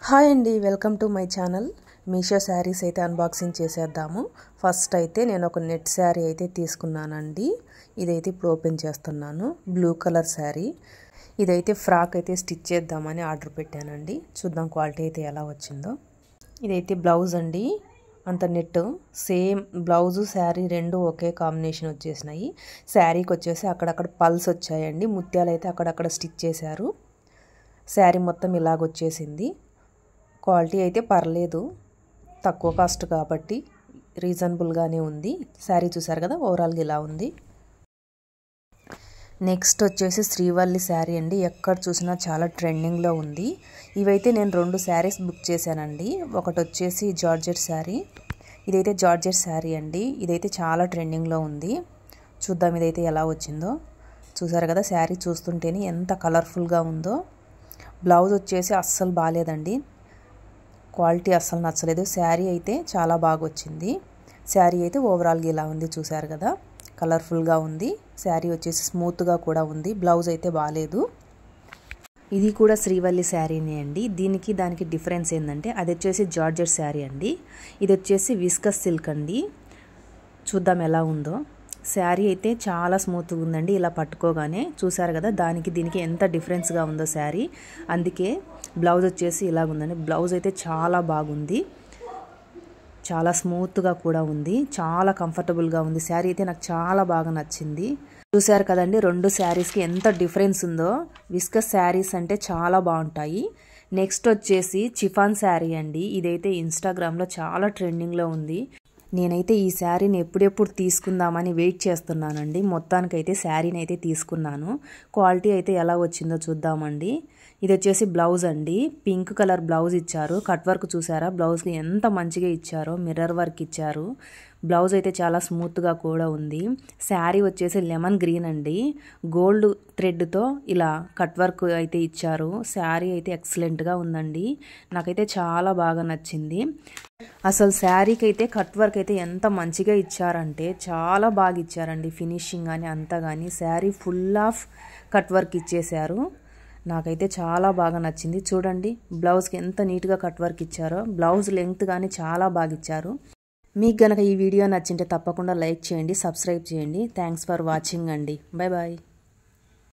Hi అండి, welcome to my channel. Meesho saris అయితే unboxing చేసేద్దాము. ఫస్ట్ అయితే నేను ఒక నెట్ శారీ అయితే తీసుకున్నానండి. ఇదైతే ఇప్పుడు ఓపెన్ చేస్తున్నాను. Blue colour sari. ఇదైతే ఫ్రాక్ అయితే స్టిచ్ చేద్దామని ఆర్డర్ పెట్టానండి. చూద్దాం క్వాలిటీ అయితే ఎలా వచ్చిందో. ఇదైతే బ్లౌజ్ అండి. అంత నెట్ సేమ్ బ్లౌజు శారీ రెండు ఒకే కాంబినేషన్ వచ్చేసినాయి. శారీకి వచ్చేసి అక్కడక్కడ పల్స్ వచ్చాయండి. ముత్యాలు అయితే అక్కడక్కడ స్టిచ్ చేశారు. శారీ మొత్తం ఇలాగొచ్చేసింది. క్వాలిటీ అయితే పర్లేదు, తక్కువ కాస్ట్ కాబట్టి రీజనబుల్గానే ఉంది. శారీ చూసారు కదా, ఓవరాల్గా ఇలా ఉంది. నెక్స్ట్ వచ్చేసి శ్రీవల్లి శారీ అండి. ఎక్కడ చూసినా చాలా ట్రెండింగ్లో ఉంది. ఇవైతే నేను 2 శారీస్ బుక్ చేశానండి. ఒకటి వచ్చేసి జార్జెట్ శారీ. ఇదైతే జార్జెట్ శారీ అండి. ఇదైతే చాలా ట్రెండింగ్లో ఉంది. చూద్దాం ఇదైతే ఎలా వచ్చిందో. చూసారు కదా, శారీ చూస్తుంటేనే ఎంత కలర్ఫుల్గా ఉందో. బ్లౌజ్ వచ్చేసి అస్సలు బాగాలేదండి, క్వాలిటీ అస్సలు నచ్చలేదు. శారీ అయితే చాలా బాగా వచ్చింది. శారీ అయితే ఓవరాల్గా ఇలా ఉంది. చూసారు కదా, కలర్ఫుల్గా ఉంది. శారీ వచ్చేసి స్మూత్గా కూడా ఉంది. బ్లౌజ్ అయితే బాగాలేదు. ఇది కూడా శ్రీవల్లి శారీనే అండి. దీనికి దానికి డిఫరెన్స్ ఏంటంటే, అది వచ్చేసి జార్జెట్ శారీ అండి, ఇది వచ్చేసి విస్కస్ సిల్క్ అండి. చూద్దాం ఎలా ఉందో. శారీ అయితే చాలా స్మూత్గా ఉందండి. ఇలా పట్టుకోగానే చూసారు కదా, దానికి దీనికి ఎంత డిఫరెన్స్గా ఉందో శారీ. అందుకే బ్లౌజ్ వచ్చేసి ఇలాగుందండి. బ్లౌజ్ అయితే చాలా బాగుంది, చాలా స్మూత్గా కూడా ఉంది, చాలా కంఫర్టబుల్గా ఉంది. శారీ అయితే నాకు చాలా బాగా నచ్చింది. చూసారు కదండి, 2 శారీస్కి ఎంత డిఫరెన్స్ ఉందో. విస్కస్ శారీస్ అంటే చాలా బాగుంటాయి. నెక్స్ట్ వచ్చేసి చిఫాన్ శారీ అండి. ఇదైతే ఇన్స్టాగ్రామ్లో చాలా ట్రెండింగ్లో ఉంది. నేనైతే ఈ శారీని ఎప్పుడెప్పుడు తీసుకుందామని వెయిట్ చేస్తున్నానండి. మొత్తానికైతే శారీని అయితే తీసుకున్నాను. క్వాలిటీ అయితే ఎలా వచ్చిందో చూద్దామండి. ఇది వచ్చేసి బ్లౌజ్ అండి. పింక్ కలర్ బ్లౌజ్ ఇచ్చారు. కట్ వర్క్ చూసారా, బ్లౌజ్కి ఎంత మంచిగా ఇచ్చారో. మిర్రర్ వర్క్ ఇచ్చారు. బ్లౌజ్ అయితే చాలా స్మూత్గా కూడా ఉంది. శారీ వచ్చేసి లెమన్ గ్రీన్ అండి. గోల్డ్ థ్రెడ్తో ఇలా కట్ వర్క్ అయితే ఇచ్చారు. శారీ అయితే ఎక్సలెంట్గా ఉందండి. నాకైతే చాలా బాగా నచ్చింది. అసలు శారీకి అయితే కట్ వర్క్ అయితే ఎంత మంచిగా ఇచ్చారంటే చాలా బాగా ఇచ్చారండి. ఫినిషింగ్ కానీ అంతా కానీ sari full of cut work ఇచ్చేశారు. నాకైతే చాలా బాగా నచ్చింది. చూడండి బ్లౌజ్కి ఎంత నీట్గా కట్ వర్క్ ఇచ్చారో. బ్లౌజ్ లెంగ్త్ కానీ చాలా బాగా ఇచ్చారు. మీకు గనక ఈ వీడియో నచ్చింటే తప్పకుండా లైక్ చేయండి, సబ్స్క్రైబ్ చేయండి. థ్యాంక్స్ ఫర్ వాచింగ్ అండి. Bye bye.